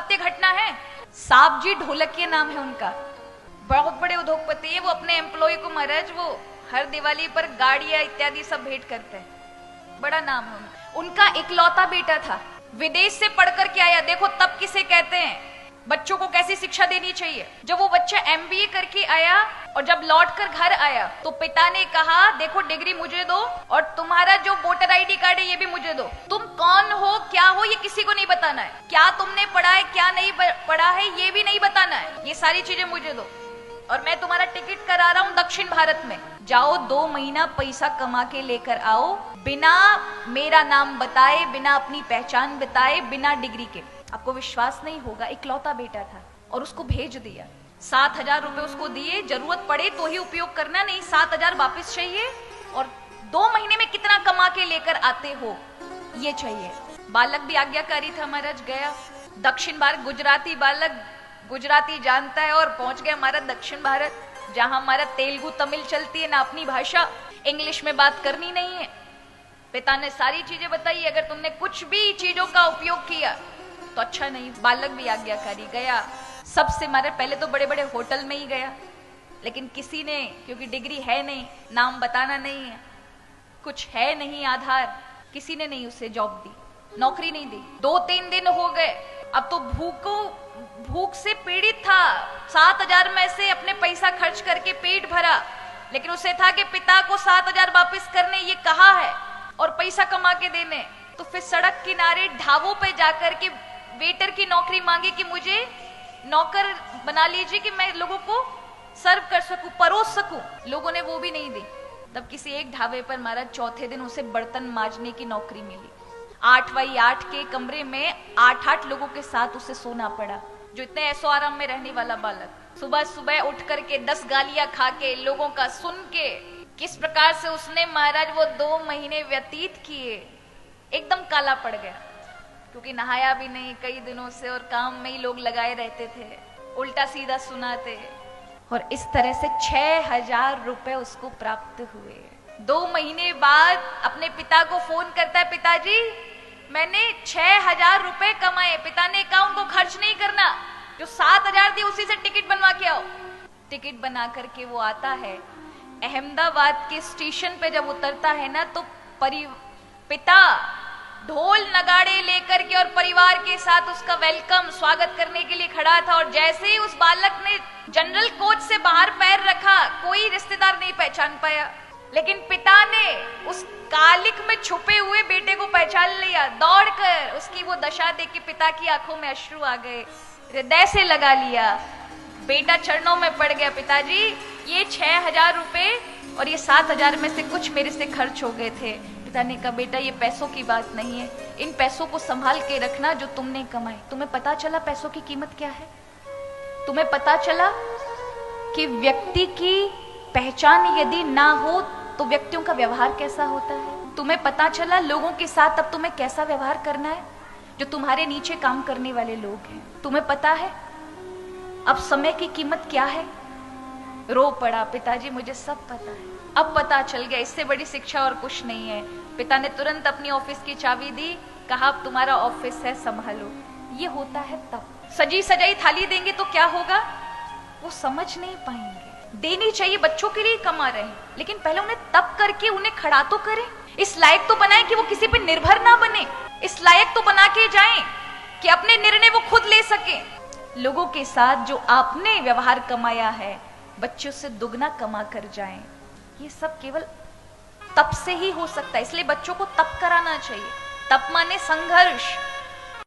सत्य घटना है। साहब जी ढोलकिया नाम है उनका, बहुत बड़े उद्योगपति है। वो अपने एम्प्लॉय को महाराज वो हर दिवाली पर गाड़ियां इत्यादि सब भेंट करते हैं, बड़ा नाम है उनका। उनका इकलौता बेटा था, विदेश से पढ़ करके आया। देखो तब किसे कहते हैं बच्चों को कैसी शिक्षा देनी चाहिए। जब वो बच्चा एमबीए करके आया और जब लौटकर घर आया तो पिता ने कहा देखो डिग्री मुझे दो और तुम्हारा जो वोटर आईडी कार्ड है ये भी मुझे दो। तुम कौन हो क्या हो ये किसी को नहीं बताना है, क्या तुमने पढ़ा है क्या नहीं पढ़ा है ये भी नहीं बताना है, ये सारी चीजें मुझे दो और मैं तुम्हारा टिकट करा रहा हूँ दक्षिण भारत में। जाओ 2 महीना पैसा कमा के लेकर आओ, बिना मेरा नाम बताए, बिना अपनी पहचान बताए, बिना डिग्री के। आपको विश्वास नहीं होगा, इकलौता बेटा था और उसको भेज दिया। 7,000 रुपए उसको दिए, जरूरत पड़े तो ही उपयोग करना, नहीं 7,000 वापस चाहिए और 2 महीने में कितना कमा के लेकर आते हो ये चाहिए। बालक भी आज्ञाकारी था महाराज, गया दक्षिण भारत, गुजराती बालक गुजराती जानता है और पहुंच गया हमारा दक्षिण भारत, जहां हमारा तेलुगु तमिल चलती है ना, अपनी भाषा, इंग्लिश में बात करनी नहीं है। पिता ने सारी चीजें बताई, अगर तुमने कुछ भी चीजों का उपयोग किया तो अच्छा नहीं। बालक भी आज्ञाकारी, गया सबसे मारे, पहले तो बड़े बड़े होटल में ही गया, लेकिन किसी ने, क्योंकि डिग्री है नहीं, नाम बताना नहीं है, कुछ है नहीं आधार, किसी ने नहीं उसे जॉब दी, नौकरी नहीं दी। 2-3 दिन हो गए, अब तो भूख से पीड़ित था। 7,000 में से अपने पैसा खर्च करके पेट भरा, लेकिन उसे था कि पिता को 7,000 वापस करने ये कहा है और पैसा कमा के देने। तो फिर सड़क किनारे ढाबों पे जाकर के वेटर की नौकरी मांगी कि मुझे नौकर बना लीजिए कि मैं लोगों को सर्व कर सकूं, परोस सकूं। लोगों ने वो भी नहीं दी। तब किसी एक ढाबे पर महाराज चौथे दिन उसे बर्तन मांजने की नौकरी मिली। 8x8 के कमरे में 8-8 लोगों के साथ उसे सोना पड़ा। जो इतने ऐसो आराम में रहने वाला बालक, सुबह सुबह उठ करके 10 गालियां खा के, लोगों का सुन के, किस प्रकार से उसने महाराज वो 2 महीने व्यतीत किए। एकदम काला पड़ गया, क्योंकि नहाया भी नहीं कई दिनों से और काम में ही लोग लगाए रहते थे, उल्टा सीधा सुनाते, और इस तरह से 6,000 रुपए उसको प्राप्त हुए। 2 महीने बाद अपने पिता को फोन करता है, पिताजी मैंने 6,000 रुपए कमाए। पिता ने कहा उनको खर्च नहीं करना, जो 7,000 दिए उसी से टिकट बनवा के आओ। टिकट बना करके वो आता है, अहमदाबाद के स्टेशन पे जब उतरता है ना, तो पिता ढोल नगाड़े लेकर के और परिवार के साथ उसका वेलकम, स्वागत करने के लिए खड़ा था। और जैसे ही उस बालक ने जनरल कोच से बाहर पैर रखा, कोई रिश्तेदार नहीं पहचान पाया, लेकिन पिता ने उस कालिक में छुपे हुए बेटे को पहचान लिया। दौड़कर उसकी वो दशा देख के पिता की आंखों में अश्रु आ गए, हृदय से लगा लिया। बेटा चरणों में पड़ गया, पिताजी ये 6,000 रुपए और ये 7,000 में से कुछ मेरे से खर्च हो गए थे। पिता ने कहा बेटा ये पैसों की बात नहीं है, इन पैसों को संभाल के रखना जो तुमने कमाए। तुम्हें पता चला पैसों की कीमत क्या है? तुम्हें पता चला कि व्यक्ति की पहचान यदि ना हो तो व्यक्तियों का व्यवहार कैसा होता है? तुम्हें पता चला लोगों के साथ अब तुम्हें कैसा व्यवहार करना है, जो तुम्हारे नीचे काम करने वाले लोग हैं? तुम्हें पता है अब समय की कीमत क्या है? रो पड़ा, पिताजी मुझे सब पता है, अब पता चल गया, इससे बड़ी शिक्षा और कुछ नहीं है। पिता ने तुरंत अपनी ऑफिस की चाबी दी, कहा अब तुम्हारा ऑफिस है, संभालो। ये होता है तब। सजी सजाई थाली देंगे तो क्या होगा? वो समझ नहीं पाएंगे। देनी चाहिए, बच्चों के लिए कमा रहे हैं, लेकिन पहले उन्हें तब करके उन्हें खड़ा तो करें, इस लायक तो बनाए कि वो किसी पे निर्भर ना बने, इस लायक तो बना के जाएं कि अपने निर्णय वो खुद ले सके। लोगों के साथ जो आपने व्यवहार कमाया है, बच्चों से दुगना कमा कर जाएं। ये सब केवल तप से ही हो सकता है, इसलिए बच्चों को तप कराना चाहिए। तप माने संघर्ष,